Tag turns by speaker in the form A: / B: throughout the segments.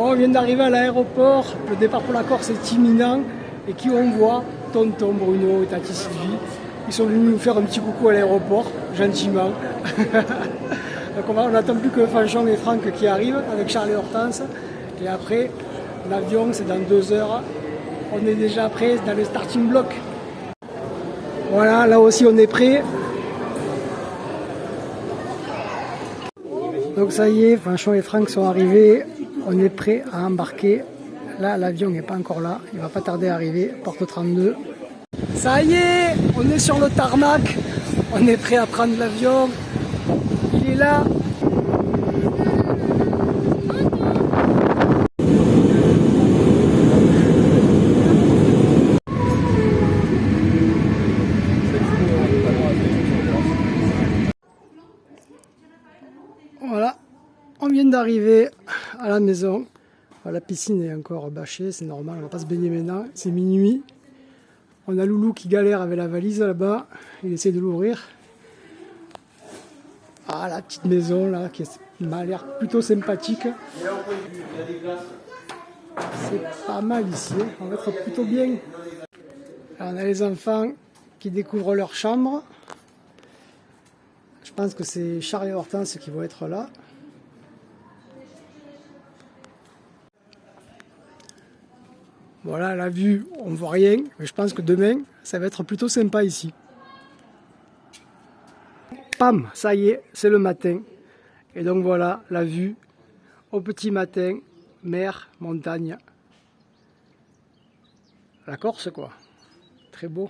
A: Bon, on vient d'arriver à l'aéroport, le départ pour la Corse est imminent. Et qui on voit? Tonton Bruno et Tati Sylvie. Ils sont venus nous faire un petit coucou à l'aéroport, gentiment. Donc on n'attend plus que Fanchon et Franck qui arrivent avec Charles et Hortense. Et après, l'avion c'est dans 2 heures. On est déjà prêt dans le starting block. Voilà, là aussi on est prêt. Donc ça y est, Fanchon et Franck sont arrivés. On est prêt à embarquer. Là, l'avion n'est pas encore là. Il va pas tarder à arriver. Porte 32. Ça y est, on est sur le tarmac. On est prêt à prendre l'avion. Il est là. Voilà, on vient d'arriver à la maison. La piscine est encore bâchée, c'est normal, on va pas se baigner maintenant, c'est minuit. On a Loulou qui galère avec la valise là-bas, il essaie de l'ouvrir. Ah, la petite maison là, qui m'a l'air plutôt sympathique. C'est pas mal ici, on va être plutôt bien. Alors, on a les enfants qui découvrent leur chambre. Je pense que c'est Charles et Hortense qui vont être là. Voilà, la vue, on ne voit rien, mais je pense que demain, ça va être plutôt sympa ici. Pam, ça y est, c'est le matin. Et donc voilà, la vue, au petit matin, mer, montagne. La Corse, quoi. Très beau.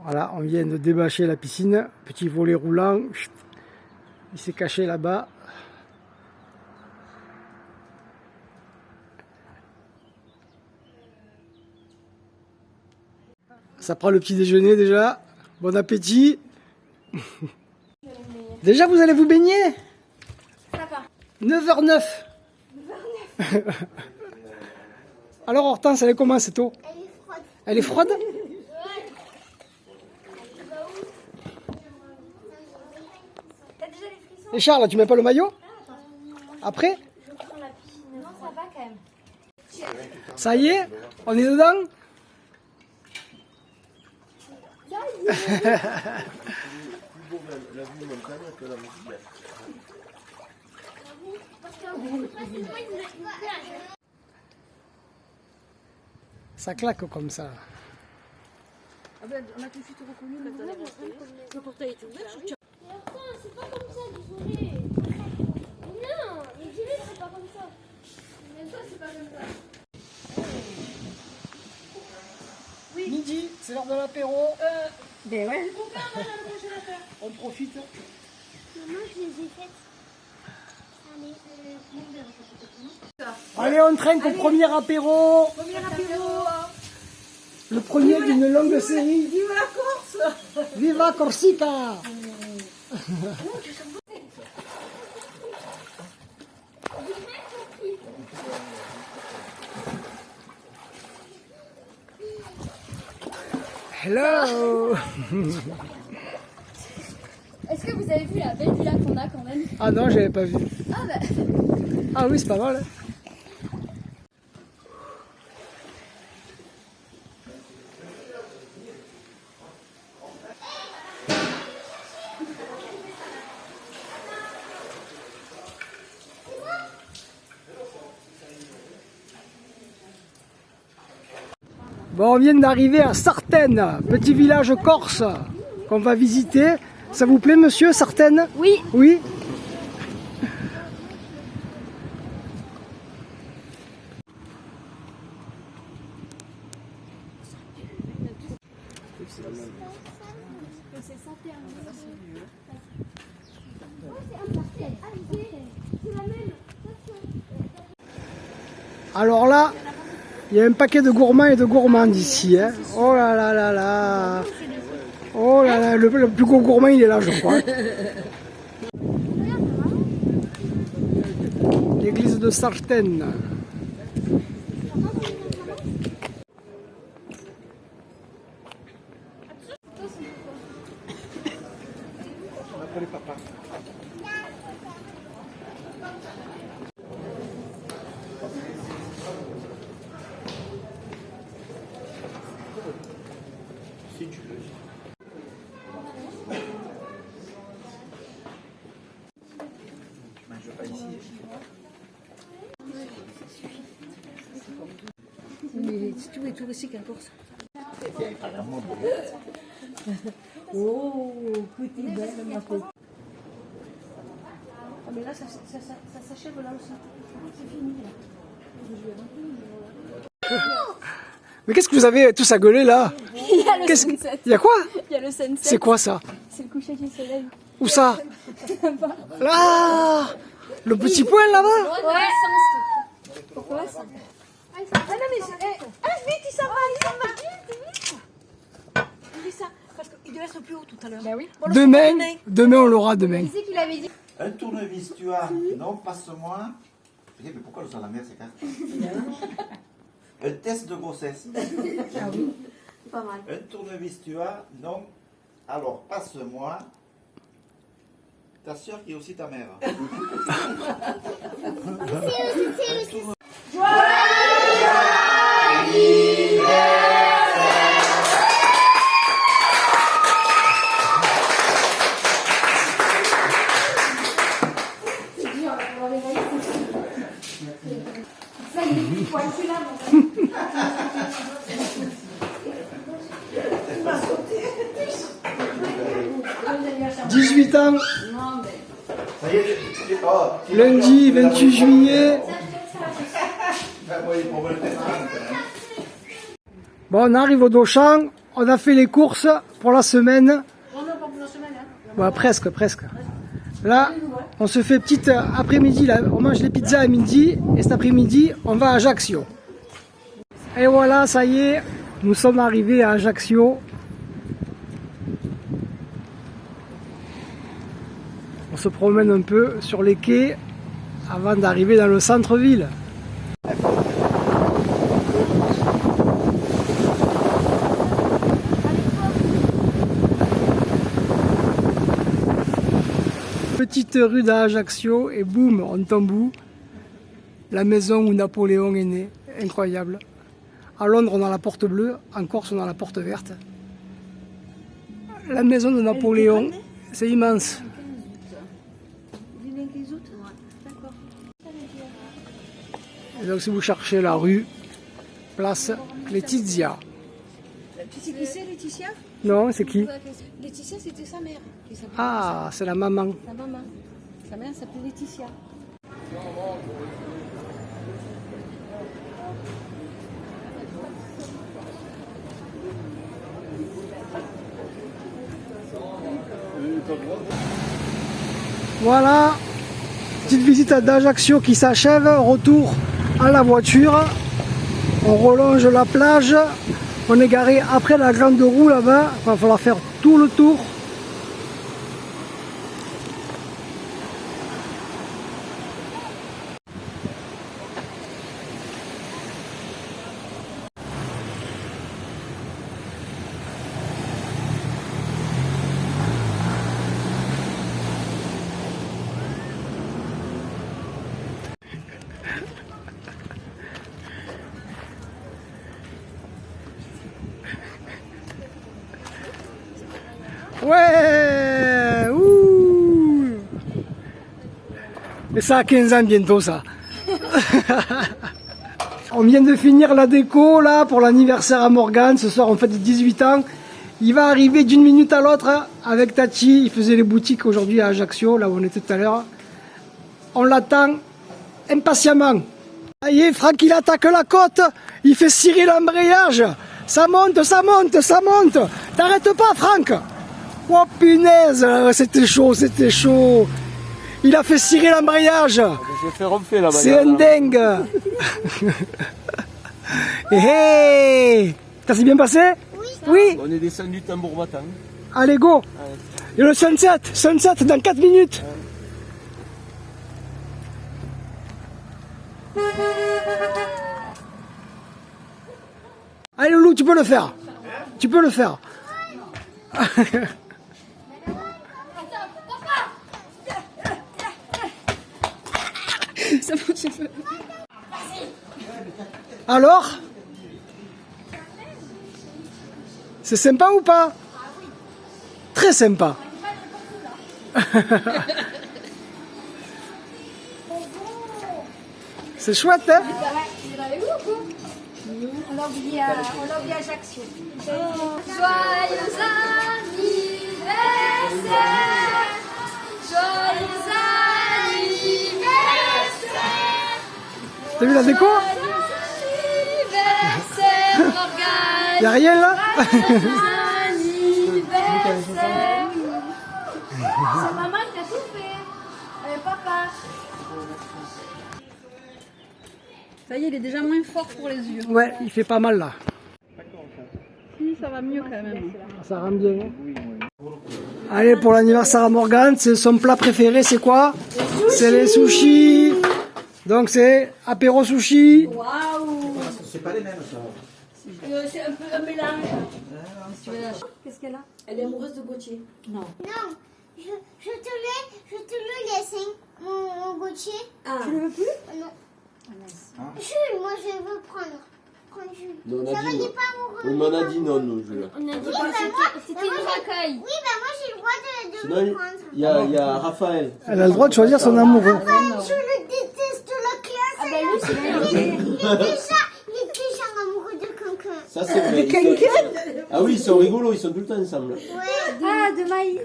A: Voilà, on vient de débâcher la piscine. Petit volet roulant. Il s'est caché là-bas. Ça prend le petit déjeuner déjà. Bon appétit. Déjà vous allez vous baigner?
B: Ça va.
A: 9h09. 9h09. Alors Hortense, elle est comment cette eau? Elle est froide. Elle est froide?
B: T'as déjà les frissons?
A: Et Charles, tu mets pas le maillot? Après?
B: Non, ça va quand même.
A: Ça y est, on est dedans? Ça claque comme ça.
C: Ah ben, on a tout de suite reconnu quand on est resté. Le portail était ouvert.
D: Mais attends, c'est pas comme ça, désolé. Non, les gilets, c'est pas comme ça. Mais toi, c'est pas comme ça.
A: Oui. Midi, c'est l'heure de l'apéro.
C: Ben ouais.
A: On profite.
D: Maman, je les ai faites.
A: Allez, on trinque au premier apéro.
C: Premier apéro.
A: Le premier d'une longue série.
C: Vive la Corse.
A: Viva Corsica. Hello.
B: Est-ce que vous avez vu la belle villa qu'on a quand même?
A: Ah non, j'avais pas vu.
B: Ah bah.
A: Ah oui, c'est pas mal. Bon, on vient d'arriver à Sartène, petit village corse qu'on va visiter. Ça vous plaît, monsieur, Sartène?
B: Oui.
A: Oui. Alors là, il y a un paquet de gourmands et de gourmandes ici. Hein. Oh là là là là. Oh là là, le plus gros gourmand il est là, je crois. L'église de Sartène.
C: tout est touristique en Corse. Oh, petit belle, ma pauvre. Ah, mais là, ça s'achève là aussi. C'est fini là.
A: Mais qu'est-ce que vous avez tous à gueuler là?
B: Il y a le sunset.
A: Il y a quoi?
B: Il y a le sunset.
A: C'est quoi ça?
B: C'est le coucher du soleil.
A: Où ça? Là! Le petit point là-bas?
B: Ouais. Pourquoi ça?
C: Ah non, mais vite, il s'en va, vite. Il dit ça, parce qu'il devait être plus haut tout à l'heure.
B: Bah oui.
A: Demain on l'aura demain.
B: Qui c'est qu'il avait dit?
E: Un tournevis, tu as. Non, passe-moi. Je dis, mais pourquoi le sang de la mer s'écarte? Un test de grossesse.
B: Pas mal.
E: Un tournevis, tu as. Non. Alors, passe-moi. Ta soeur qui est aussi ta mère.
B: Ça, il est poil, tu l'as,
A: 18 ans,
E: Ça y est, oh,
A: lundi 28 juillet. Bon, on arrive au Dochamp, on a fait les courses pour la semaine.
C: Non, pas pour la semaine, hein.
A: Ouais, presque. Là, on se fait petite après-midi, là, on mange les pizzas à midi, et cet après-midi, on va à Ajaccio. Et voilà, ça y est, nous sommes arrivés à Ajaccio. On se promène un peu sur les quais avant d'arriver dans le centre-ville. Petite rue d'Ajaccio et boum, on tombe où? La maison où Napoléon est né. Incroyable. À Londres, on a la porte bleue. En Corse, on a la porte verte. La maison de Napoléon, c'est immense.
C: D'accord.
A: Et donc, si vous cherchez la rue, place Laetitia.
C: Tu sais qui c'est, Laetitia?
A: Non, c'est qui?
C: Laetitia, c'était sa mère. Qui s'appelait
A: Ah, c'est la maman.
C: sa maman. Sa mère s'appelait Laetitia.
A: Voilà, petite visite d'Ajaccio qui s'achève, retour à la voiture, on relonge la plage, on est garé après la grande roue là-bas, il va falloir faire tout le tour. Ouais, ouh. Et ça a 15 ans bientôt ça. On vient de finir la déco là pour l'anniversaire à Morgane. Ce soir on fête 18 ans. Il va arriver d'une minute à l'autre avec Tati. Il faisait les boutiques aujourd'hui à Ajaccio, là où on était tout à l'heure. On l'attend impatiemment. Ça y est, Franck il attaque la côte. Il fait cirer l'embrayage. Ça monte, ça monte, ça monte. T'arrêtes pas, Franck. Oh punaise, c'était chaud, c'était chaud. Il a fait cirer l'embrayage.
F: Je vais faire refait là-bas.
A: C'est un dingue. Hey, ça s'est bien passé? Oui.
F: On est descendu tambour battant.
A: Allez, go. Et le sunset dans 4 minutes. Allez, Loulou, tu peux le faire. Tu peux le faire.
B: Ça marche pas.
A: Alors? C'est sympa ou pas? Très sympa. C'est chouette, hein?
B: On l'a oublié à Ajaccio.
D: Joyeux anniversaire. Joyeux anniversaire.
A: T'as vu la déco?
D: Anniversaire, Morgane.
A: Y'a rien là?
D: Anniversaire.
B: C'est maman qui a tout fait. Papa.
C: Ça y est, il est déjà moins fort pour les yeux.
A: Ouais, il fait pas mal là.
C: Si, ça va mieux quand même.
A: Ça rend bien. Hein. Allez, pour l'anniversaire à Morgane, c'est son plat préféré, c'est quoi? C'est les sushis. Donc c'est apéro sushi.
C: Waouh!
E: C'est pas les mêmes, ça.
C: C'est un peu un mélange.
B: Qu'est-ce qu'elle a?
C: Elle est amoureuse de Gauthier.
B: Non.
G: Non, je te le laisse, hein, mon Gauthier.
B: Tu le veux plus?
G: Non.
E: Hein?
G: Jules, moi je veux prendre. Prends Jules.
F: Non, on a
G: Ça va,
F: dit
G: il
F: non.
G: n'est pas amoureux.
F: On m'en a dit non, nous, Jules.
D: On a dit
G: Oui,
D: que
G: bah, moi,
D: c'était une racaille.
G: Oui, ben moi j'ai le droit de
F: Sinon,
G: le
F: il
G: prendre.
F: y a Raphaël.
A: Elle a le droit de choisir son amoureux.
G: Ah, je le déteste, la classe.
B: Ah ben lui, c'est bien.
G: Il est déjà amoureux de quelqu'un.
F: Ça, c'est vrai. Ils sont- Ah oui, ils sont rigolos, ils sont tout le temps ensemble.
G: Ouais.
B: Ah, de Maya.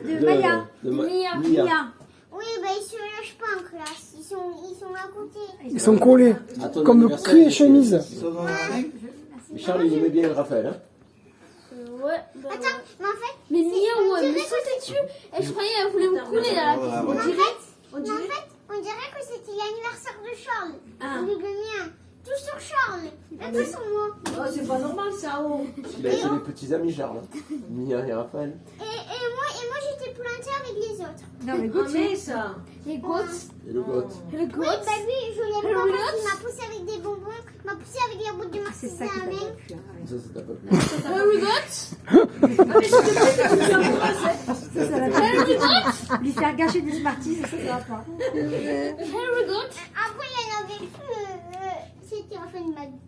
D: Mia.
B: Mia.
G: Oui, ben ils se lâchent pas en classe. Ils sont à côté.
A: Ils sont collés.
F: À ton
A: Comme
F: anniversaire,
A: cul et
F: ils sont-
A: chemise.
E: Ils sont dans la main.
F: Mais Charles, il aimait bien Raphaël. Hein.
D: Ouais. bah,
G: Attends, mais en fait,
D: Mais Mia, ouais, elle me sautait dessus. Et je croyais qu'elle voulait me couler dans la
E: Ouais,
D: piscine.
E: ouais.
G: on dirait que c'était l'anniversaire de Charles. Au lieu de le mien. Tout sur Charles. Même pas sur moi.
C: Oh, c'est pas normal ça. Oh.
F: Il a été des petits amis, Charles. Mia et Raphaël.
G: Et moi j'étais plantée avec les autres.
B: Non, mais
C: Oh,
B: Gauthier.
C: mais ça.
D: Les gouttes.
F: Et le goth.
D: Le
G: Oui,
D: goût.
G: bah lui, je l'aime
D: Le
G: pas parce
D: roulotte.
G: qu'il m'a poussé avec des bonbons, m'a poussé avec la boîte de
B: C'est
G: Marseille
B: ça
G: à
B: qui
G: la
B: t'a
G: main.
B: pas plu. hein.
F: Ça, ça t'a pas plu.
D: Le goût.
B: Ça l'a pas plu. Lui faire gâcher des Smarties, ça va pas.
D: Le goût.
G: Après, il y en avait plus. C'était en fin de ma vie.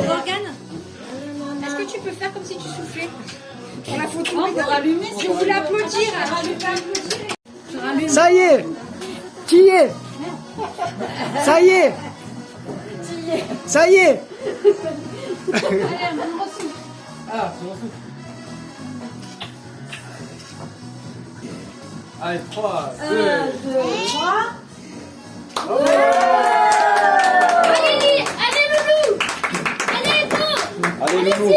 B: Morgane, est-ce que tu peux faire comme si tu soufflais pour la photo? On va rallumer. Si vous voulez applaudir,
A: Ça y est. Qui y est? Ça y est. Ça y est.
F: Allez, 3, 2,
D: Allez, allez, loulou. Allez, go.
F: allez, Loulou.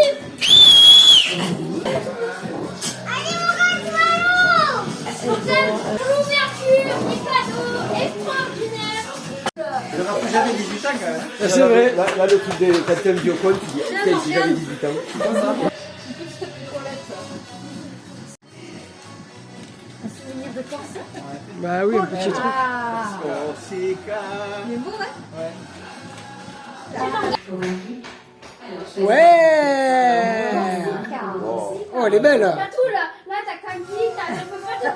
D: L'ouverture des cadeaux extraordinaires.
E: Il n'aura plus jamais 18 ans quand même.
A: C'est vrai.
F: Là, le truc de quand t'es un vieux con, tu dis, putain, si j'avais 18 ans.
A: Bah oui, un petit truc. Ouais. Oh, elle est belle.
D: T'as tout là. Là, t'as Candy, tu peux pas te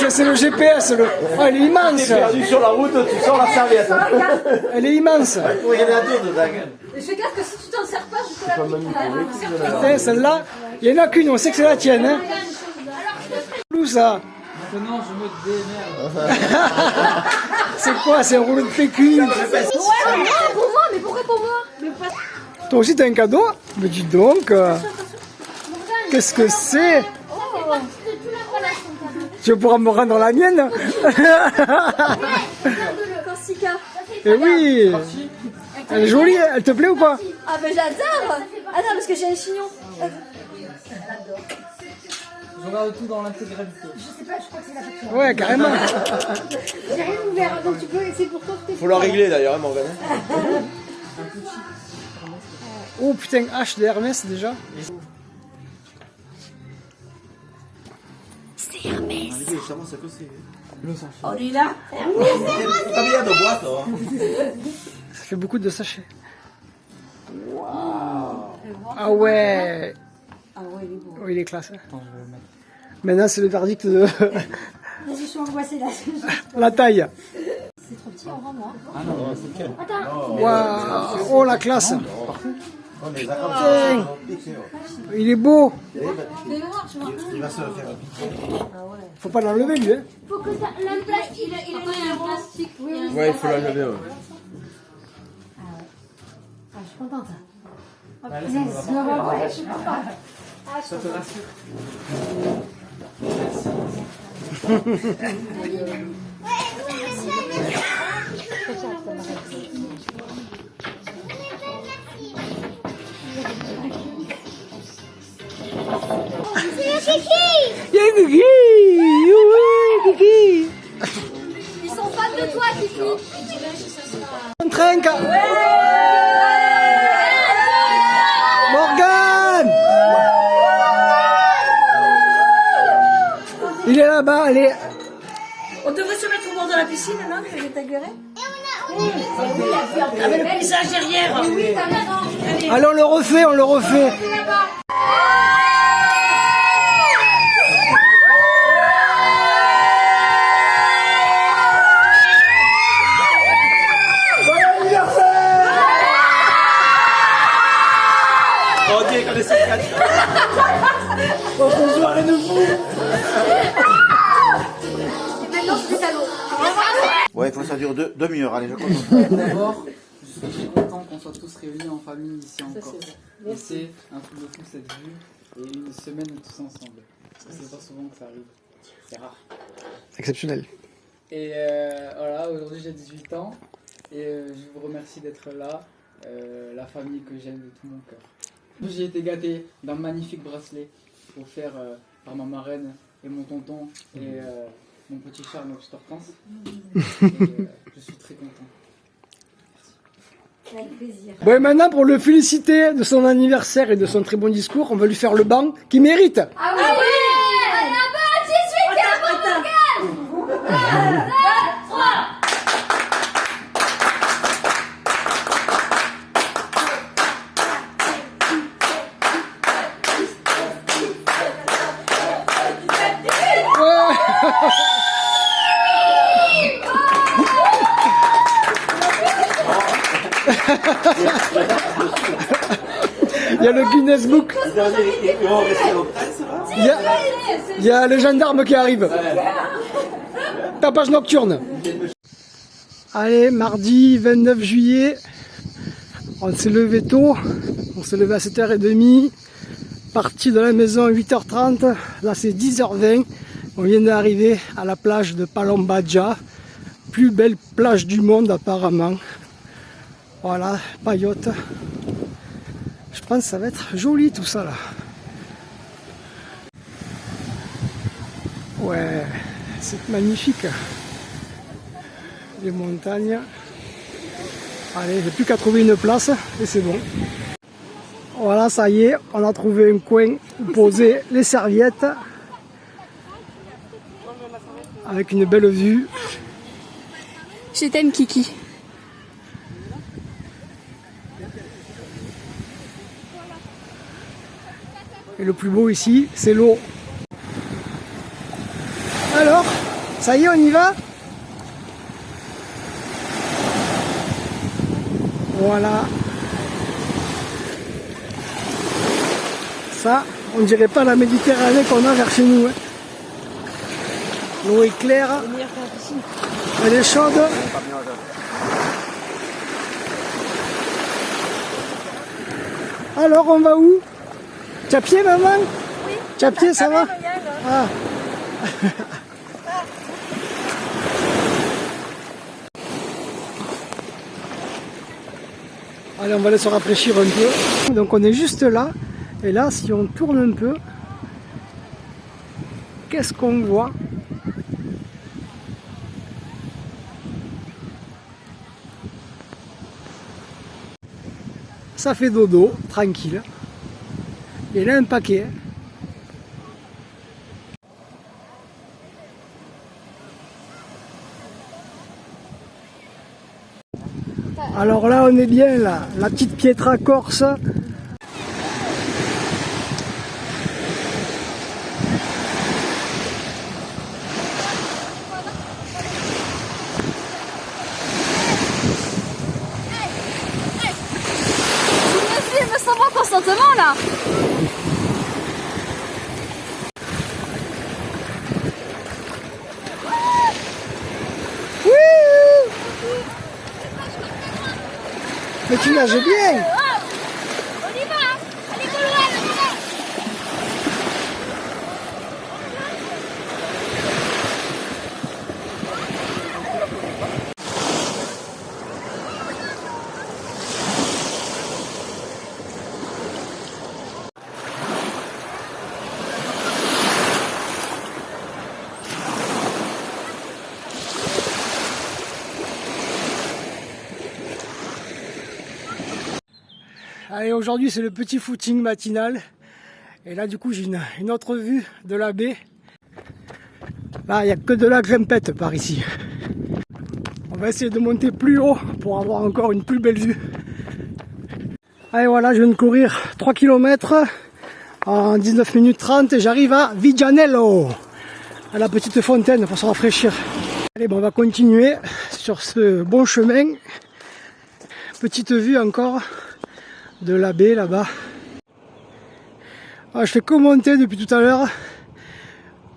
D: perdre.
A: C'est le GPS. Oh, elle est immense.
F: T'es perdu sur la route, tu sors la serviette.
A: Elle est immense.
E: Il faut regarder la tour dedans.
C: Et fais gaffe que si tu t'en sers pas, je te la
F: Pas
C: pique.
F: manipulé.
A: Putain, celle-là, il y en a qu'une, on sait que c'est la tienne. Hein. Où ça?
H: Maintenant, je me démerde.
A: C'est quoi? C'est un rouleau de PQ.
C: Ouais, pour moi, mais pourquoi pour moi? Mais pas...
A: Toi aussi, t'as un cadeau? Mais dis donc. Qu'est-ce que c'est?
D: Ça fait partie de toute la relation, cadeau.
A: Tu pourras me rendre la mienne?
C: Corsica.
A: Eh oui. Elle est jolie, elle te plaît ou pas?
C: Ah ben j'adore. Ah non, parce que j'ai un chignon.
H: Je regarde tout dans l'intégralité.
C: Je sais pas, je crois que c'est la facture.
A: Ouais, carrément.
C: J'ai rien ouvert, donc tu peux, c'est pour toi que t'es.
F: Faut la régler d'ailleurs, hein, Morgane.
A: Oh putain, H de Hermès déjà.
C: On est là.
E: Combien de boîtes hein?
A: Ça fait beaucoup de sachets. Ah ouais.
C: Ah ouais, il est beau.
A: Oh, il est classe. Hein.
H: Attends, je vais le mettre.
A: Maintenant, c'est le verdict de
C: Vas-y, je suis angoissée là.
A: la taille.
C: C'est trop petit, on rend moi.
H: Ah non, c'est nickel.
A: Waouh. Oh, la classe.
E: On les a comme
A: Putain.
E: piqués.
A: Il est beau.
E: Il va se faire piquer.
A: Faut pas l'enlever, lui. Hein.
D: Faut que ça. Le plastique. Il est en plastique.
F: Ouais, il faut l'enlever. Ouais.
C: Ah, je suis contente. Oh,
H: Allez,
C: punaise,
H: ça
C: je
H: va
C: le
H: pas.
C: vois, ouais, je suis contente. Ah, je
H: Ça te
C: suis contente.
H: rassure.
A: Yeah, Kiki. Ouais, Kiki.
D: Ils sont fans de toi, Kiki.
A: On trinque. Morgane. Il est là-bas, allez.
C: On devrait se mettre au bord de la piscine, non? Elle est agréée. Avec le paysage derrière. Oui, t'as raison.
A: Allez, on le refait, on le refait.
F: Oh, Dieu, qu'on est sur quatre.
A: Bonne soirée de fou.
C: Maintenant, c'est des cadeaux.
E: Ouais, il faut que ça dure 2 heures. Allez, je compte.
H: D'abord, je suis content qu'on soit tous réunis en famille ici en Corse. Et c'est un truc de fou cette vue et une semaine tous ensemble. Parce que c'est pas souvent que ça arrive. C'est rare.
A: Exceptionnel.
H: Et voilà, aujourd'hui j'ai 18 ans et je vous remercie d'être là, la famille que j'aime de tout mon cœur. J'ai été gâté d'un magnifique bracelet offert par ma marraine et mon tonton et mon petit Charles, ma petite Hortense. Et je suis très content.
C: Avec plaisir.
A: Bon, et maintenant, pour le féliciter de son anniversaire et de son très bon discours, on va lui faire le banc qu'il mérite.
D: Ah oui. Allez, un bas, 18 pour Morgane. 1, 2, 3.
A: Il y a le Guinness Book. Il y a le gendarme qui arrive. Tapage nocturne. Allez, mardi 29 juillet. On s'est levé tôt. On s'est levé à 7h30. Parti de la maison à 8h30. Là, c'est 10h20. On vient d'arriver à la plage de Palombaja. Plus belle plage du monde, apparemment. Voilà, paillote. Je pense que ça va être joli tout ça là. Ouais, c'est magnifique. Les montagnes. Allez, j'ai plus qu'à trouver une place et c'est bon. Voilà, ça y est, on a trouvé un coin où poser les serviettes. Avec une belle vue.
B: Je t'aime, Kiki.
A: Et le plus beau ici, c'est l'eau. Alors, ça y est, on y va? Voilà. Ça, on dirait pas la Méditerranée qu'on a vers chez nous. Hein. L'eau est claire. Elle est chaude. Alors, on va où? Tu as pied, maman? Oui. Tu as pied, ça va? Ah. Allez, on va aller se rafraîchir un peu. Donc, on est juste là. Et là, si on tourne un peu, qu'est-ce qu'on voit? Ça fait dodo, tranquille. Il y en a un paquet. Alors là, on est bien là, la petite Pietra corse.
B: Me sens pas consentement là.
A: Mais tu nages bien!
D: On y va. Allez, Gaulois, on y va.
A: Allez, aujourd'hui c'est le petit footing matinal. Et là du coup j'ai une autre vue de la baie. Là il n'y a que de la grimpette par ici. On va essayer de monter plus haut pour avoir encore une plus belle vue. Allez voilà, je viens de courir 3 km en 19 minutes 30 et j'arrive à Vigianello, à la petite fontaine pour se rafraîchir. Allez, bon, on va continuer sur ce bon chemin. Petite vue encore de la baie là-bas. Ah, je fais que monter depuis tout à l'heure.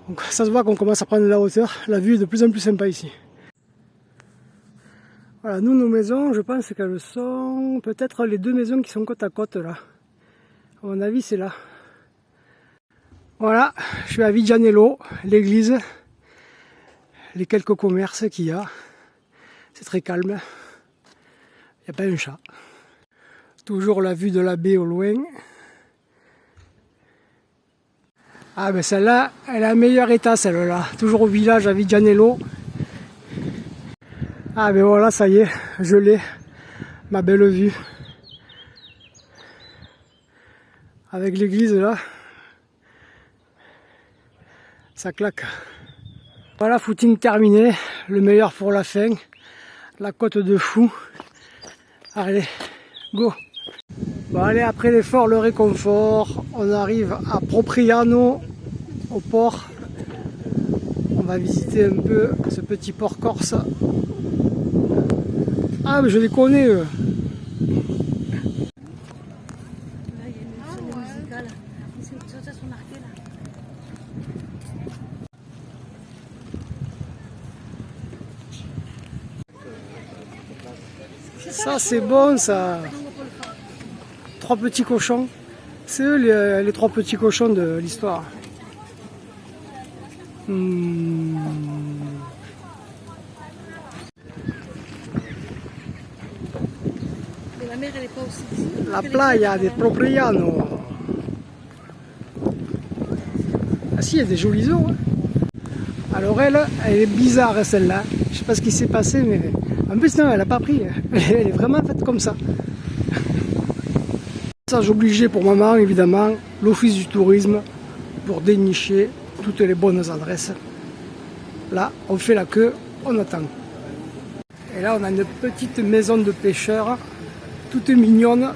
A: Donc ça se voit qu'on commence à prendre de la hauteur. La vue est de plus en plus sympa ici. Voilà, nous, nos maisons, je pense qu'elles sont peut-être les deux maisons qui sont côte à côte là. À mon avis, c'est là. Voilà, je suis à Vigianello, l'église, les quelques commerces qu'il y a. C'est très calme. Il n'y a pas un chat. Toujours la vue de la baie au loin. Ah ben celle-là, elle est à meilleur état celle-là. Toujours au village à Vigianello. Ah ben voilà, ça y est, je l'ai. Ma belle vue. Avec l'église là. Ça claque. Voilà, footing terminé. Le meilleur pour la fin. La côte de fou. Allez, go! Bon allez, après l'effort, le réconfort, on arrive à Propriano, au port. On va visiter un peu ce petit port corse. Ah mais je les connais eux. Ça c'est bon ça. 3 petits cochons. C'est eux les 3 petits cochons de l'histoire.
C: La mer, elle est pas aussi ici.
A: La playa de Propriano. Ah si, il y a des jolis eaux. Hein. Alors elle est bizarre celle-là. Je sais pas ce qui s'est passé, mais en plus non, elle a pas pris. Elle est vraiment faite comme ça. Message obligé pour maman, évidemment, l'office du tourisme pour dénicher toutes les bonnes adresses. Là, on fait la queue, on attend. Et là, on a une petite maison de pêcheurs, toute mignonne,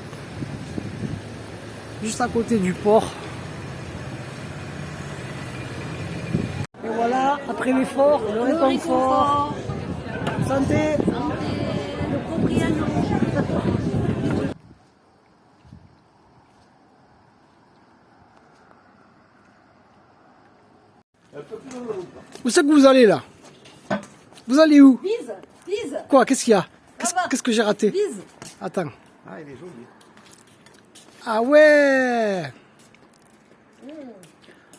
A: juste à côté du port. Et voilà, après l'effort, le réconfort. Santé.
C: Le Propriano.
A: Où c'est que vous allez là? Vous allez où?
C: Bise, bise,
A: Quoi? Qu'est-ce qu'il y a?
C: Là-bas.
A: Qu'est-ce que j'ai raté?
C: bise.
A: Attends.
E: Ah, il est joli.
A: Ah ouais!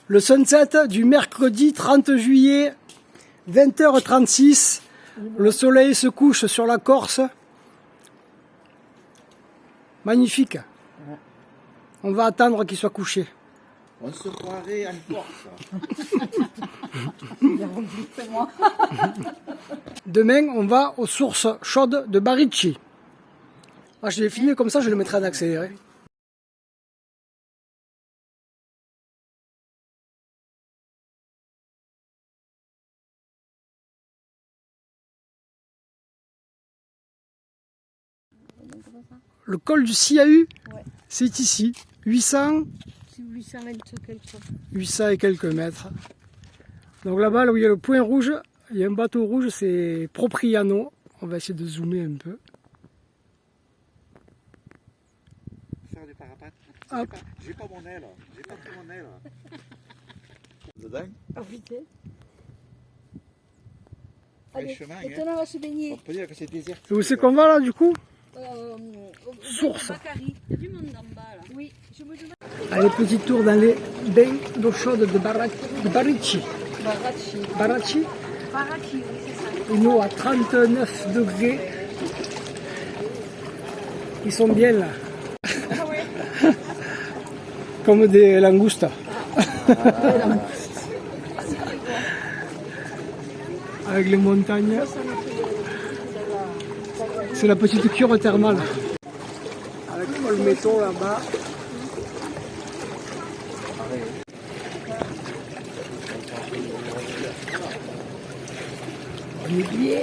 A: Le sunset du mercredi 30 juillet, 20h36. Le soleil se couche sur la Corse. Magnifique. On va attendre qu'il soit couché.
E: On se croirait en Corse.
A: Demain, on va aux sources chaudes de Barichi. Ah, je l'ai filmé comme ça, je le mettrai en accéléré. Le col du Siahu, c'est ici, 800 et quelques mètres. Donc là-bas, là où il y a le point rouge, il y a un bateau rouge, c'est Propriano. On va essayer de zoomer un peu.
E: Faire du parapente.
A: Hop.
E: J'ai pas mon aile. J'ai pas pris mon aile. Dedans.
C: Allez,
E: chemin,
C: maintenant on va se baigner.
E: On peut dire que c'est désert.
A: Et où c'est qu'on va là du coup? Source.
C: Bakary. Il y a du monde en bas là. Oui, je me demande.
A: Allez, petit tour dans les bains d'eau chaude de Barichi. Barichi.
C: Barachi, oui, c'est ça.
A: Une eau à 39 degrés. Ils sont bien là. Comme des langoustes. Avec les montagnes. C'est la petite cure thermale. Avec le métaux là-bas. On est bien.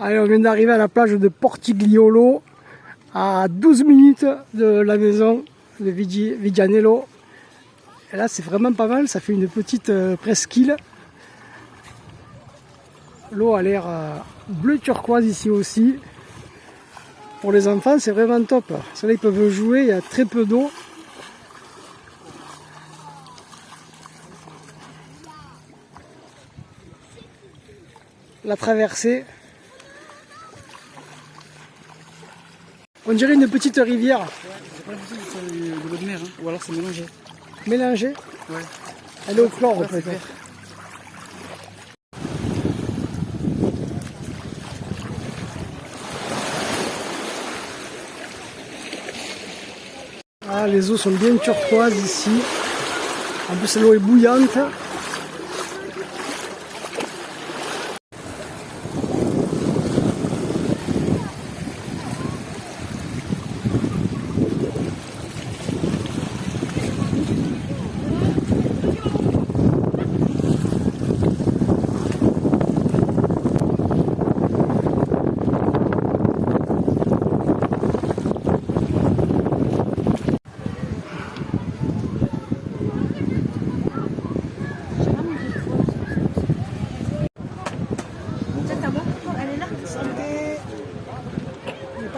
A: Allez, on vient d'arriver à la plage de Portigliolo, à 12 minutes de la maison de Vigianello. Et là, c'est vraiment pas mal, ça fait une petite presqu'île. L'eau a l'air bleu turquoise ici aussi. Pour les enfants, c'est vraiment top. C'est là ils peuvent jouer, il y a très peu d'eau. La traversée. On dirait une petite rivière.
H: C'est de l'eau de mer, hein. Ou alors c'est mélangé.
A: Mélangée.
H: Ouais.
A: Elle est au chlore peut-être. Ah, les eaux sont bien turquoises ici. En plus l'eau est bouillante.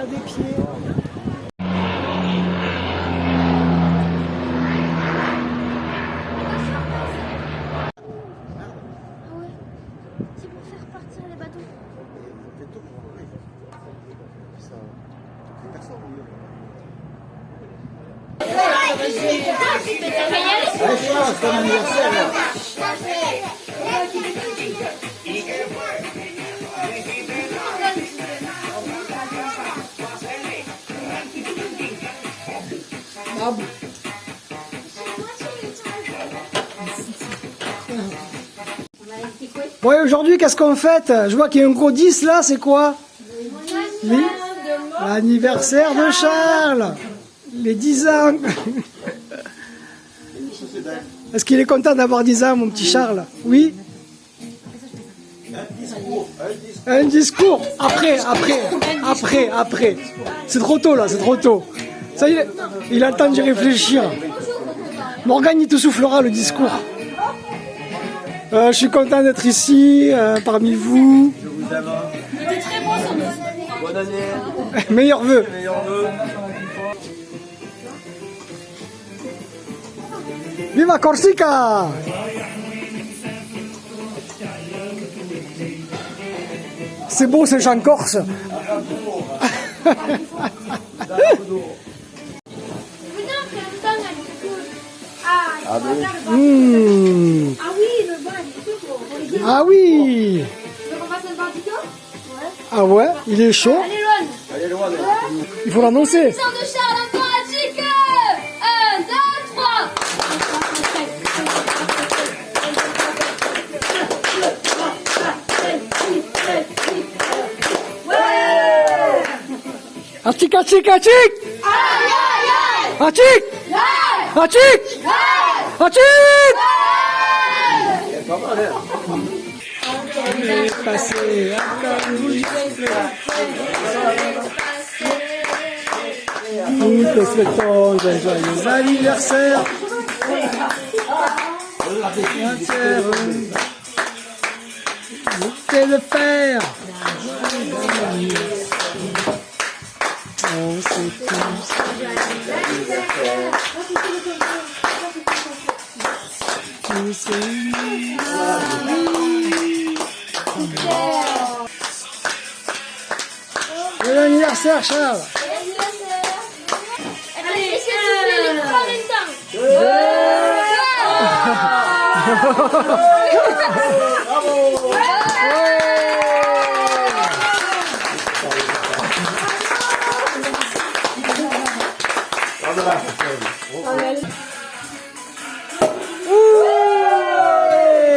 A: Des pieds.
G: Ah ouais. C'est pour faire partir les bateaux.
E: C'est tout pour après. Ça. Personne ne c'est ton anniversaire là.
A: Bon, et aujourd'hui, qu'est-ce qu'on fête? Je vois qu'il y a un gros 10 là, c'est quoi? L'anniversaire de Charles. Les 10 ans. Est-ce qu'il est content d'avoir 10 ans, mon petit Charles? Oui? Un discours. Après. C'est trop tôt là, c'est trop tôt. Ça y est, il a le temps d'y réfléchir. Morgane, il te soufflera le discours. Je suis content d'être ici, parmi vous.
F: Je vous aime.
B: C'était très beau son bonne année.
F: Bonne année.
A: Meilleurs vœux.
F: Meilleurs vœux.
A: Viva Corsica! C'est beau ce chant corse.
F: Ah ben oui.
A: Mmh.
B: Ah oui, le bal, il est chaud pour les gars.
A: Ah oui.
B: Tu veux qu'on fasse un barbecue?
A: Ah ouais, il est chaud.
B: Allez, Loane.
F: Allez, loin.
A: Il faut l'annoncer.
B: Sors de Charles informatique. 1, 2, 3.
A: Achik, achik, achik. Achik. Achik. Achik.
F: Pas mal, hein.
A: Passez. Nous te souhaitons un joyeux anniversaire. C'est le père. On sait tous. Tous unis. Bon anniversaire, Charles.
D: Allez, est-ce que tu voulais les trois en même temps?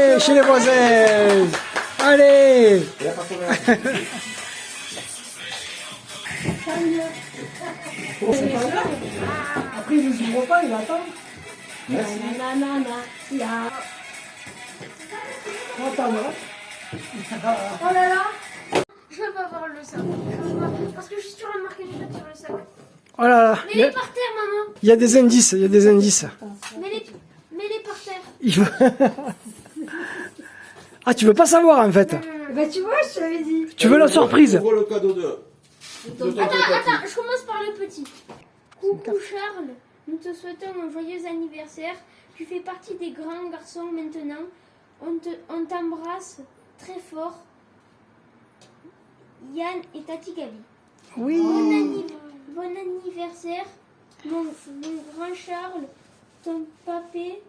A: Ouais, chez les voisins. Allez. Après, il ne s'ouvre pas, il attend.
B: Oh là là. Je veux pas voir le sac. Parce que je suis sûre à marquer une note sur le sac.
A: Oh là là.
D: Mets-les par terre, maman.
A: Il y a des indices, il y a des indices.
D: Mets-les par terre.
A: Il veut- Ah, tu veux pas savoir en fait.
B: Bah tu vois, je te l'avais dit.
A: Tu veux la surprise.
F: Ouvre le cadeau de ton
D: Attends,
F: petit.
D: je commence par le petit. Coucou Charles, nous te souhaitons un joyeux anniversaire. Tu fais partie des grands garçons maintenant. On t'embrasse très fort. Yann et Tati Gabi.
A: Oui.
D: Bon anniversaire, mon grand Charles, ton papé.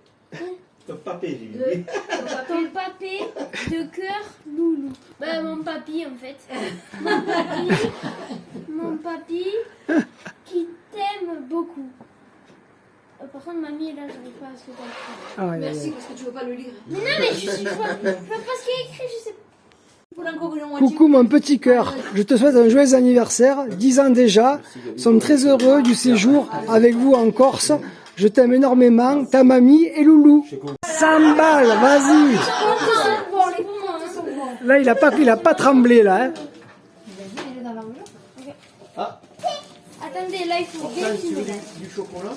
E: Ton papé, j'ai dit.
D: Ton papé de cœur, loulou. Bah, mon papy, en fait. Mon papy qui t'aime beaucoup. Par contre, mamie, là, j'arrive pas à ce que t'as écrit.
A: Ah, ouais,
B: Merci
A: ouais.
B: parce que tu veux pas le lire.
D: Mais non, mais je vois pas ce qu'il y a écrit, je sais pas.
B: Pour encore une moitié.
A: Coucou mon petit cœur, je te souhaite un joyeux anniversaire, 10 ans déjà, nous sommes très heureux du séjour avec vous en Corse, je t'aime énormément, ta mamie et Loulou. 100 balles, vas-y.
D: Bon, les pour moi, hein.
A: Là il a pas tremblé là. Hein.
D: Attendez, là, il faut
F: Morgane, tu veux
D: définir.
F: du chocolat?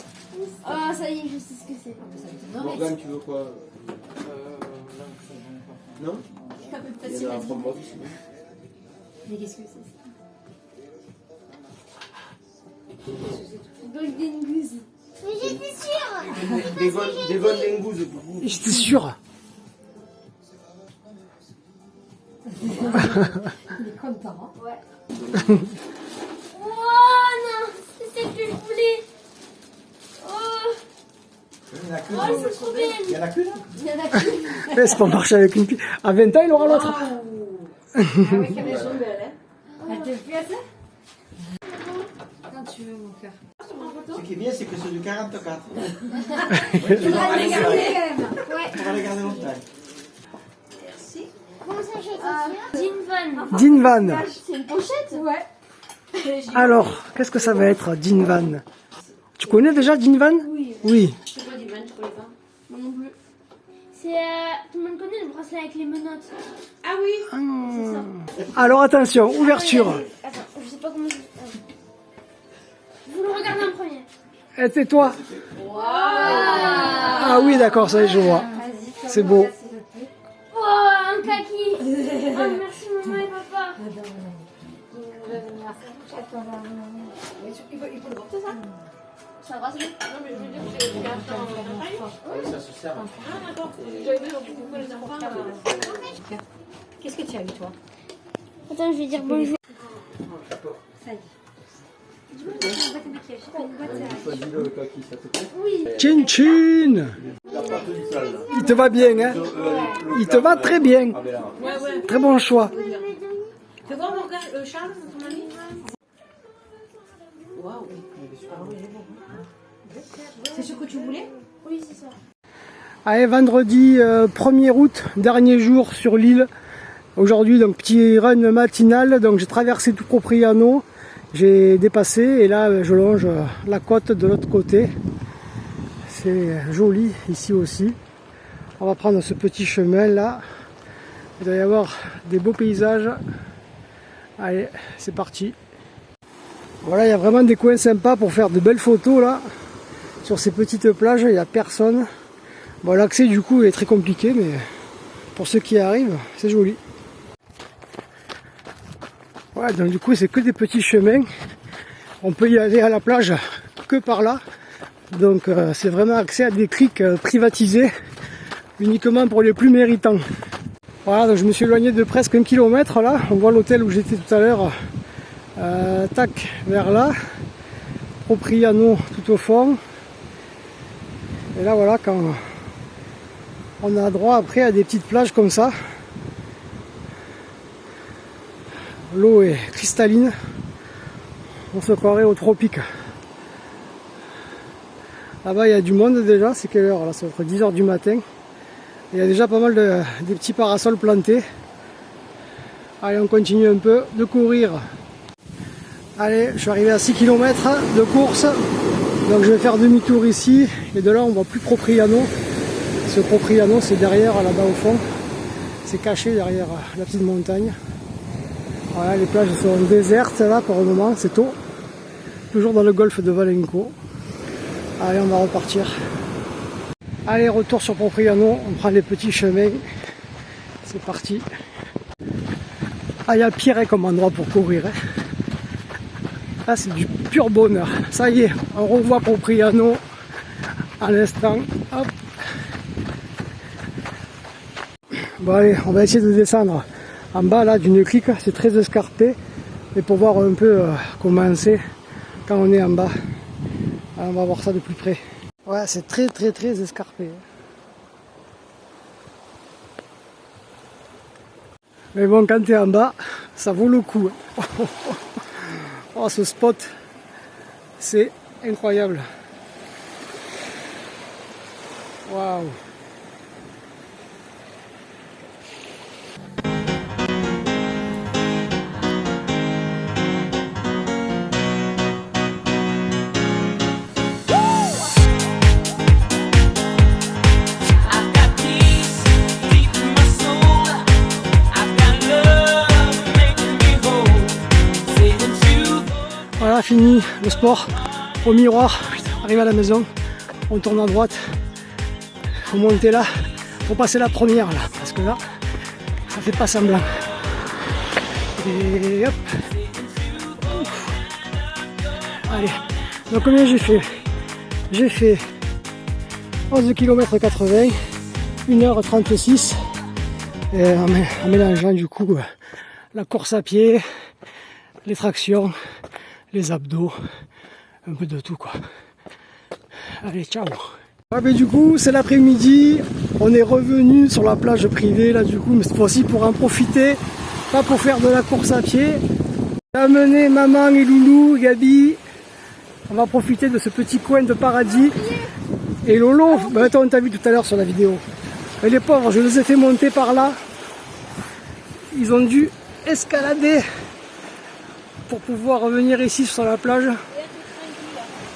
D: Ah, ça y est, je sais ce que c'est.
F: Morgane, tu veux quoi? Non? Il y en a un framboise aussi.
B: Mais qu'est-ce que c'est
D: Golden Goose.
G: Mais j'étais sûre.
F: Des golden goose, coucou.
A: J'étais sûr.
B: Il est content. Hein.
D: Oh non, c'est celle que je voulais. Oh,
E: Il y en a que
D: oh, c'est trop belle.
E: Il y en a que là.
B: Il y en a qui.
A: Ouais, c'est pas marcher avec une pile. À 20 ans il aura l'autre.
B: Ah oui, qu'elle est jolie, elle. Hein. Elle te fait ça? Quand tu veux, mon cœur.
E: Ce qui est bien, c'est que c'est du 44.
B: Tu vas les garder quand même.
E: On va les garder longtemps.
B: Merci.
G: Comment ça, j'étais sûre?
D: Dinvan.
A: Dinvan.
B: C'est une pochette? Ouais.
A: Alors, qu'est-ce que ça va être Dinvan? Tu connais déjà Dinvan?
B: Oui.
A: Oui.
B: C'est quoi, Divan? Je connais pas. Moi non plus.
D: C'est tout le monde connaît le bracelet avec les menottes.
B: Ah oui.
A: Alors attention, ouverture.
D: Attends, je sais pas comment. Vous le regardez en premier.
A: Et c'est toi. Ah oui, d'accord, ça y est, je vois. C'est beau.
D: Oh, un kaki. Oh, merci maman et papa.
B: Il faut le porter ça? C'est un bracelet? Non, mais je veux dire que c'est un
F: Ça se sert.
B: Ah, d'accord. J'avais vu pourquoi les enfants. Qu'est-ce que tu as eu, toi?
D: Attends, je vais dire bonjour.
B: Ça y est. Dis-moi, une boîte à maquillage.
F: Choisis le kaki, ça te plaît?
D: Oui.
A: Chin chin. Il te va bien, hein? Il te va très bien. Très bon choix.
C: Fais voir Morgane, Charles, ton ami. Waouh. C'est ce que tu voulais?
D: Oui, c'est ça.
A: Allez, vendredi 1er août, dernier jour sur l'île. Aujourd'hui, donc petit run matinal. Donc j'ai traversé tout Propriano. J'ai dépassé et là je longe la côte de l'autre côté. C'est joli ici aussi. On va prendre ce petit chemin là. Il doit y avoir des beaux paysages. Allez, c'est parti. Voilà, il y a vraiment des coins sympas pour faire de belles photos là. Sur ces petites plages, il n'y a personne. Bon, l'accès du coup est très compliqué, mais pour ceux qui arrivent, c'est joli. Voilà, donc du coup c'est que des petits chemins. On peut y aller à la plage que par là. Donc c'est vraiment accès à des criques privatisées, uniquement pour les plus méritants. Voilà, donc je me suis éloigné de presque 1 kilomètre là. On voit l'hôtel où j'étais tout à l'heure. Tac, vers là. Propriano tout au fond. Et là voilà, quand on a droit après à des petites plages comme ça. L'eau est cristalline. On se croirait aux tropiques. Là-bas il y a du monde déjà. C'est quelle heure là? C'est entre 10 h du matin. Il y a déjà pas mal des petits parasols plantés. Allez, on continue un peu de courir. Allez, je suis arrivé à 6 km de course. Donc je vais faire demi-tour ici. Et de là on voit plus Propriano. Ce Propriano c'est derrière là-bas au fond. C'est caché derrière la petite montagne. Voilà, les plages sont désertes là pour le moment, c'est tôt. Toujours dans le golfe de Valenco. Allez, on va repartir. Allez, retour sur Propriano, on prend les petits chemins. C'est parti. Ah, il y a pire comme endroit pour courir. Là, c'est du pur bonheur. Ça y est, on revoit Propriano à l'instant. Hop. Bon, allez, on va essayer de descendre en bas là d'une crique. C'est très escarpé. Et pour voir un peu comment c'est quand on est en bas. Alors, on va voir ça de plus près. Ouais, c'est très escarpé. Mais bon, quand tu es en bas, ça vaut le coup. Oh, ce spot, c'est incroyable. Waouh. Voilà, fini le sport au miroir. Arrive à la maison, on tourne à droite. Faut monter là, faut passer la première là, parce que là, ça fait pas semblant. Et hop. Ouf. Allez, donc combien j'ai fait? J'ai fait 11 km 80, 1h36, et en mélangeant du coup la course à pied, les tractions, les abdos, un peu de tout quoi. Allez, ciao. Ouais, mais du coup c'est l'après-midi, on est revenu sur la plage privée là du coup, mais cette fois-ci pour en profiter, pas pour faire de la course à pied. J'ai amené maman et Loulou, Gabi, on va profiter de ce petit coin de paradis. Et Lolo, ben attends, on t'a vu tout à l'heure sur la vidéo. Et les pauvres, je les ai fait monter par là. Ils ont dû escalader pour pouvoir revenir ici sur la plage.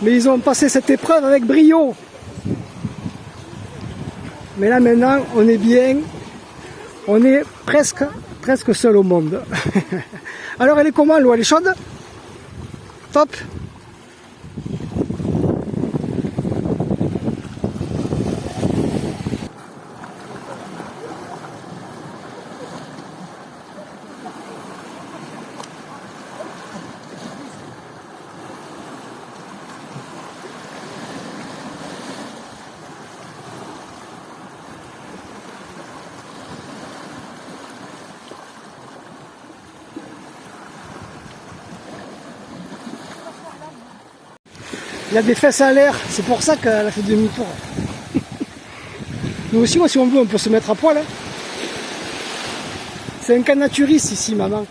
A: Mais ils ont passé cette épreuve avec brio. Mais là maintenant, on est bien. On est presque seul au monde. Alors elle est comment l'eau? Elle est chaude? Top. Il y a des fesses à l'air, c'est pour ça qu'elle a fait demi-tour. Nous aussi, si on veut, on peut se mettre à poil. Hein. C'est un camp naturiste ici, maman.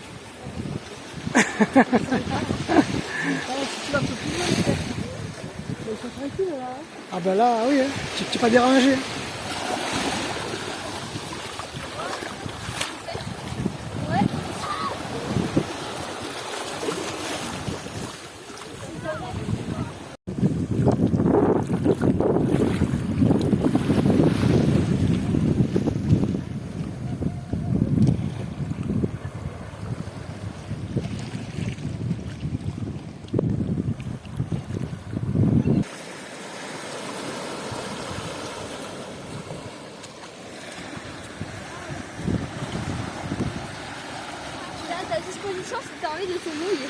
A: Ah ben là, oui, hein. Tu n'es pas dérangé.
D: À ta disposition si tu as envie de te mouiller.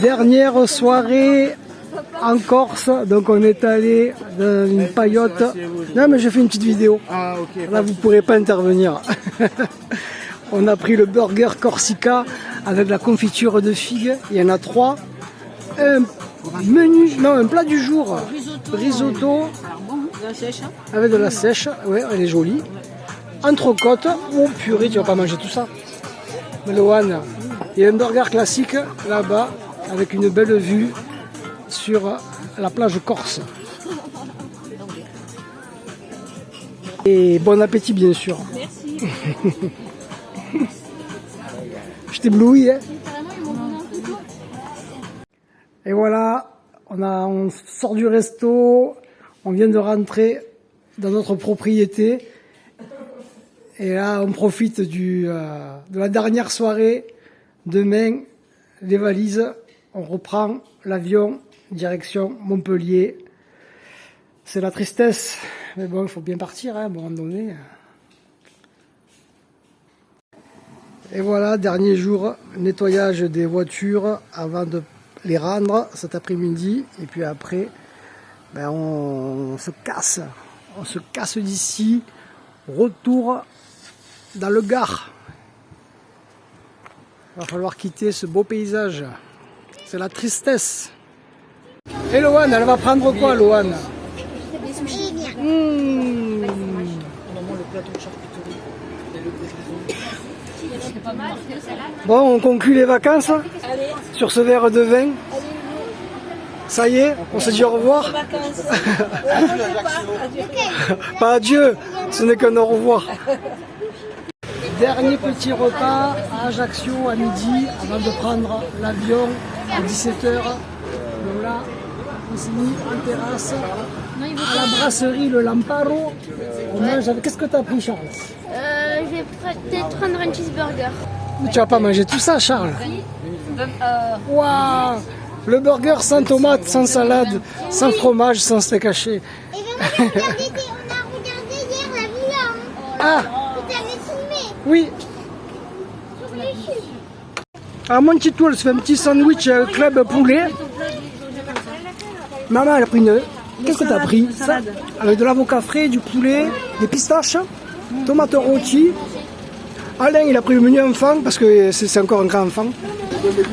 A: Dernière soirée en Corse, donc on est allé dans une paillote. Non mais j'ai fait une petite vidéo.
F: Ah, ok.
A: Là vous pourrez pas intervenir. On a pris le burger Corsica avec la confiture de figues. Il y en a 3. Un plat du jour. Risotto. Avec de la sèche. Ouais, elle est jolie. Entrecôte. Oh purée, tu vas pas manger tout ça. Meloane. Il y a un burger classique là-bas avec une belle vue sur la plage corse. Et bon appétit bien sûr.
D: Merci.
A: Je t'éblouis, hein. Et voilà, on sort du resto, on vient de rentrer dans notre propriété. Et là, on profite de la dernière soirée. Demain, les valises, on reprend l'avion, direction Montpellier. C'est la tristesse, mais bon, il faut bien partir, hein, à un moment donné. Et voilà, dernier jour, nettoyage des voitures avant de les rendre cet après-midi. Et puis après, ben on se casse d'ici. Retour dans le Gard. Il va falloir quitter ce beau paysage. C'est la tristesse. Et Loane, elle va prendre quoi, Loane? Bon, on conclut les vacances sur ce verre de vin. Ça y est, on se dit au revoir. Pas adieu, ce n'est qu'un au revoir. Dernier petit repas à Ajaccio à midi avant de prendre l'avion à 17h. Donc là, on s'est mis en terrasse à la brasserie Le Lamparo. On mange avec... Qu'est-ce que tu as pris, Charles?
D: Je vais peut-être prendre un cheeseburger.
A: Mais tu vas pas manger tout ça, Charles? Waouh! Le burger sans tomate, sans salade, sans fromage, sans steak haché.
G: Et on a regardé hier la villa.
A: Ah!
G: Tu t'avais filmé
A: Oui!
G: sur les chutes.
A: Alors mon petit tour, se fait un petit sandwich club poulet. Maman, elle a pris une... Qu'est-ce que tu as pris? Salade. Avec de l'avocat frais, du poulet, des pistaches, tomates rôties. Alain, il a pris le menu enfant parce que c'est encore un grand enfant.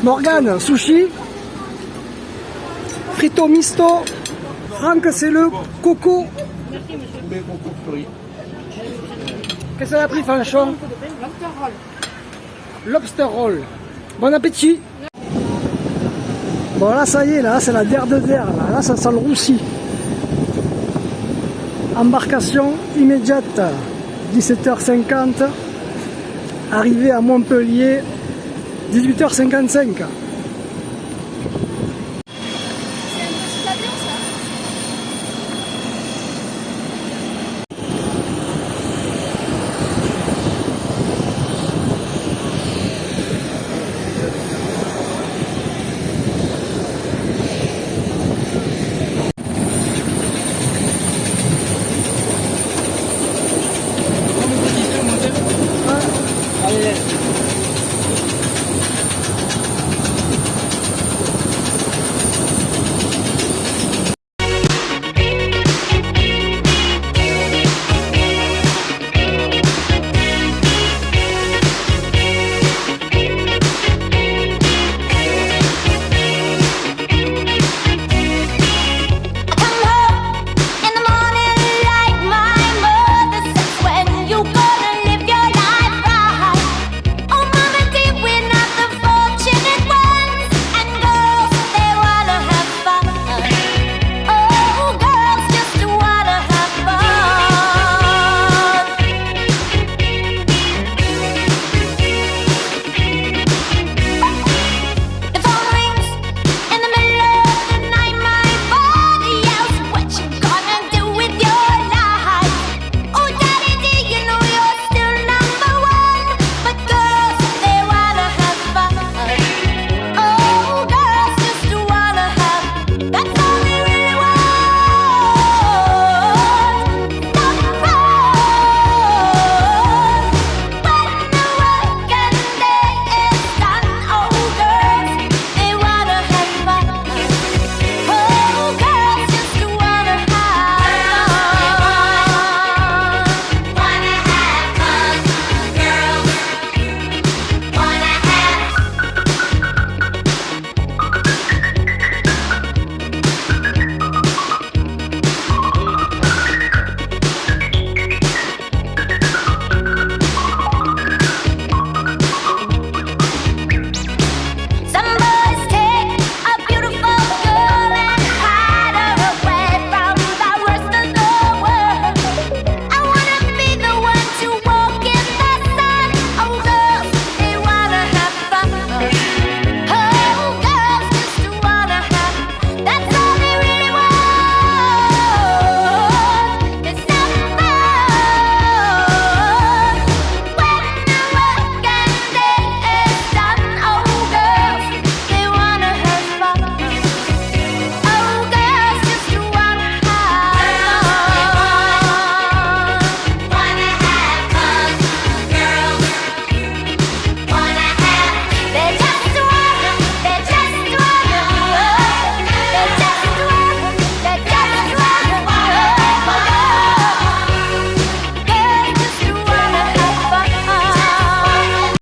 A: Morgane, sushi. Frito misto. Franck, c'est le coco. Qu'est-ce qu'elle a pris, Fanchon? Lobster roll. Bon appétit. Bon, là, ça y est, là, c'est la der de der. Là, ça sent le roussi. Embarcation immédiate, 17h50. Arrivée à Montpellier, 18h55.